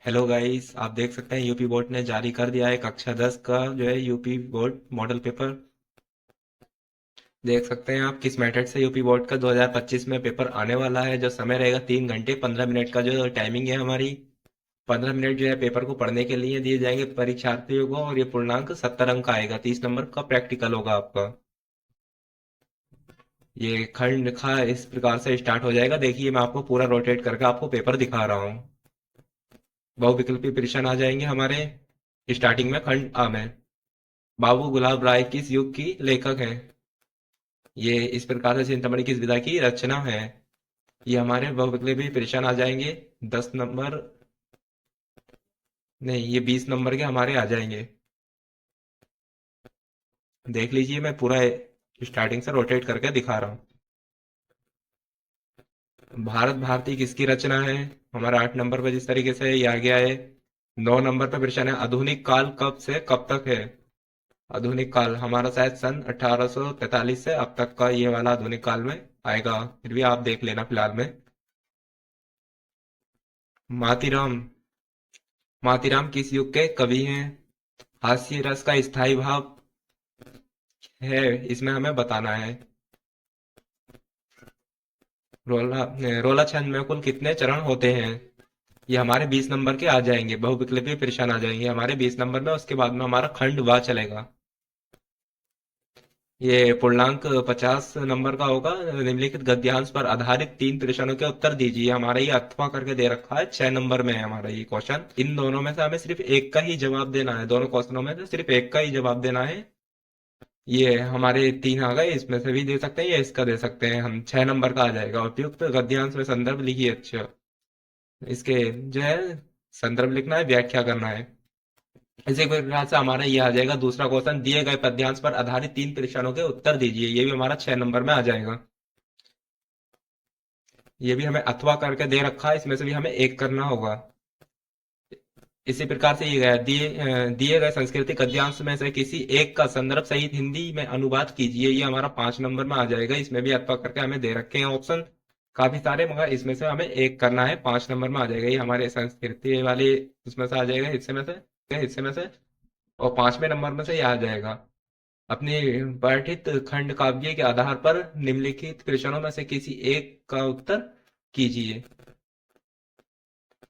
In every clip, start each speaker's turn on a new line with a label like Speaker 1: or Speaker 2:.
Speaker 1: Hello guys, आप देख सकते हैं यूपी बोर्ड ने जारी कर दिया है कक्षा 10 का जो है यूपी बोर्ड मॉडल पेपर। देख सकते हैं आप किस मेथड से यूपी बोर्ड का 2025 में पेपर आने वाला है। जो समय रहेगा 3 घंटे 15 मिनट का जो टाइमिंग है हमारी। 15 मिनट जो है पेपर को पढ़ने के लिए दिए जाएंगे परीक्षार्थियों को, और ये पूर्णांक 70 अंक का आएगा। 30 नंबर का प्रैक्टिकल होगा आपका। ये खंड खा इस प्रकार से स्टार्ट हो जाएगा। देखिए, मैं आपको पूरा रोटेट करके आपको पेपर दिखा रहा हूँ। बहुविकल्पी प्रश्न आ जाएंगे हमारे। स्टार्टिंग में खंड आ में बाबू गुलाब राय किस युग की लेखक हैं। ये इस प्रकार से चिंतामणि किस विधा की रचना है। ये हमारे बहुविकल्पी प्रश्न आ जाएंगे। 10 नंबर, नहीं, ये 20 नंबर के हमारे आ जाएंगे। देख लीजिए, मैं पूरा स्टार्टिंग से रोटेट करके दिखा रहा हूँ। भारत भारती किसकी रचना है। हमारा 8 नंबर पे जिस तरीके से ये आ गया है। 9 नंबर पे प्रश्न है, आधुनिक काल कब से कब तक है। आधुनिक काल हमारा शायद सन 1843 से अब तक का ये वाला आधुनिक काल में आएगा। फिर भी आप देख लेना फिलहाल में। मातीराम, मातीराम किस युग के कवि हैं। हास्य रस का स्थायी भाव है, इसमें हमें बताना है। रोला रोला छंद में कुल कितने चरण होते हैं। ये हमारे 20 नंबर के आ जाएंगे। बहुविकल्पी प्रश्न आ जाएंगे हमारे 20 नंबर में। उसके बाद में हमारा खंड वा चलेगा। ये पूर्णांक 50 नंबर का होगा। निम्नलिखित गद्यांश पर आधारित 3 प्रश्नों के उत्तर दीजिए। हमारा ये अथवा करके दे रखा है। 6 नंबर में है हमारा ये क्वेश्चन। इन दोनों में से हमें सिर्फ एक का ही जवाब देना है। दोनों क्वेश्चनों में से सिर्फ एक का ही जवाब देना है। ये हमारे 3 आ गए। इसमें से भी दे सकते हैं या इसका दे सकते हैं हम। 6 नंबर का आ जाएगा। उपयुक्त गद्यांश में संदर्भ लिखिए। अच्छा, इसके जो है संदर्भ लिखना है, व्याख्या करना है। इसी प्रकार से हमारा ये आ जाएगा दूसरा क्वेश्चन, दिए गए पद्यांश पर आधारित 3 प्रश्नों के उत्तर दीजिए। ये भी हमारा 6 नंबर में आ जाएगा। ये भी हमें अथवा करके दे रखा है। इसमें से भी हमें एक करना होगा। इसी प्रकार से ये गया, दिए गए सांस्कृतिक गद्यांश में से किसी एक का संदर्भ सहित हिंदी में अनुवाद कीजिए। ये हमारा 5 नंबर में आ जाएगा। इसमें भी अथवा करके हमें दे रखे हैं ऑप्शन काफी सारे, मगर इसमें से हमें एक करना है। 5 नंबर में आ जाएगा। ये हमारे संस्कृति वाले उसमें से आ जाएगा, हिस्से में से। और 5वें नंबर में से ये आ जाएगा। अपने पठित खंड काव्य के आधार पर निम्नलिखित प्रश्नों में से किसी एक का उत्तर कीजिए।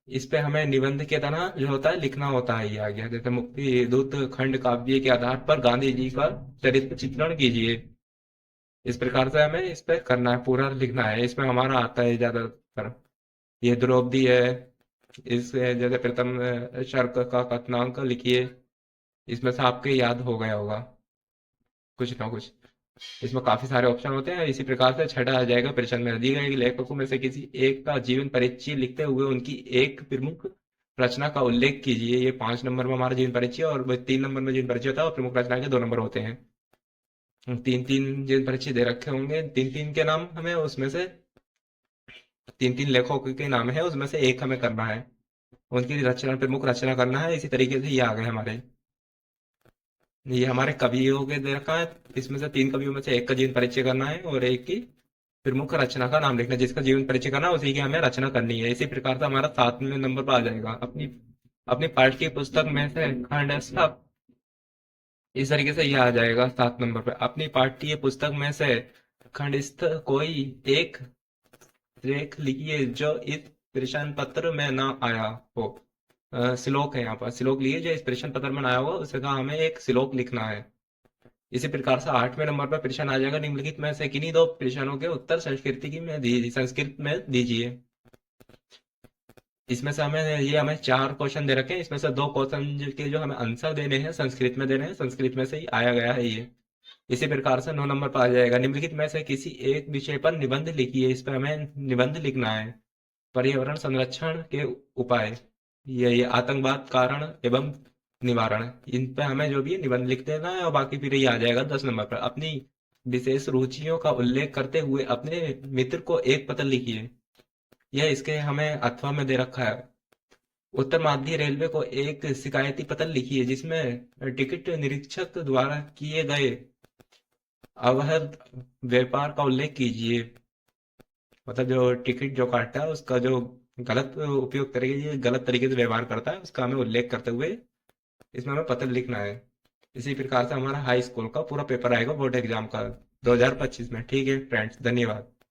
Speaker 1: इस पे हमें निबंध के तरह जो होता है लिखना होता है। ये आ गया, जैसे मुक्ति दूत खंड काव्य के आधार पर गांधी जी का चरित्र चित्रण कीजिए। इस प्रकार से हमें इस पे करना है, पूरा लिखना है। इसमें हमारा आता है ज्यादातर। ये द्रौपदी है। इस जैसे प्रथम शर्क का कथनांक लिखिए। इसमें से आपके याद हो गया होगा कुछ ना कुछ। इसमें काफी सारे ऑप्शन होते हैं। इसी प्रकार से छठा आ जाएगा, प्रश्न में दी गई लेखकों में से किसी एक का जीवन परिचय लिखते हुए उनकी एक प्रमुख रचना का उल्लेख कीजिए। ये 5 नंबर में हमारा जीवन परिचय, और 3 नंबर में जीवन परिचय होता है, और प्रमुख रचना के 2 नंबर होते हैं। तीन तीन जीवन परिचय दे रखे होंगे, तीन तीन के नाम हमें उसमें से, तीन तीन लेखकों के नाम है उसमें से एक हमें करना है। उनकी रचना, प्रमुख रचना करना है। इसी तरीके से ये आ गए हमारे। ये हमारे कवियों के दे रखा है। इसमें से 3 कवियों में से एक का जीवन परिचय करना है, और एक की प्रमुख रचना का नाम लिखना है। जिसका जीवन परिचय करना है उसी की हमें रचना करनी है। इसी प्रकार से हमारा 7वें नंबर पर आ जाएगा, अपनी अपनी पाठ्य पुस्तक में से खंड स्थ। इस तरीके से यह आ जाएगा 7 नंबर पे। अपनी पाठ्य पुस्तक में से खंडस्थ कोई एक लेख लिखिए जो इस प्रश्न पत्र में ना आया हो। श्लोक है यहाँ पर, श्लोक लिए जो इस प्रश्न पत्र में ना आया होगा उसका हमें एक श्लोक लिखना है। इसी प्रकार से 8वें नंबर पर प्रश्न आ जाएगा, निम्नलिखित में से किन्हीं 2 प्रश्नों के उत्तर संस्कृत में दीजिए। इसमें से हमें 4 क्वेश्चन दे रखे हैं। इसमें से 2 क्वेश्चन के जो हमें आंसर देने हैं संस्कृत में देने हैं। संस्कृत में से ही आया गया है ये। इसी प्रकार से 9 नंबर पर आ जाएगा, निम्नलिखित में से किसी एक विषय पर निबंध लिखिए। इस पर हमें निबंध लिखना है। पर्यावरण संरक्षण के उपाय, ये आतंकवाद कारण एवं निवारण, इन पे हमें जो भी है निबंध लिख देना है। और बाकी फिर ये आ जाएगा 10 नंबर पर, अपनी विशेष रुचियों का उल्लेख करते हुए अपने मित्र को एक पत्र लिखिए। यह इसके हमें अथवा में दे रखा है। उत्तर मध्य रेलवे को एक शिकायती पत्र लिखिए जिसमें टिकट निरीक्षक द्वारा किए गए अवैध व्यापार का उल्लेख कीजिए। मतलब जो टिकट जो काटता है उसका जो गलत उपयोग तरीके ये गलत तरीके से व्यवहार करता है उसका हमें उल्लेख करते हुए इसमें हमें पत्र लिखना है। इसी प्रकार से हमारा हाई स्कूल का पूरा पेपर आएगा बोर्ड एग्जाम का 2025 में। ठीक है फ्रेंड्स, धन्यवाद।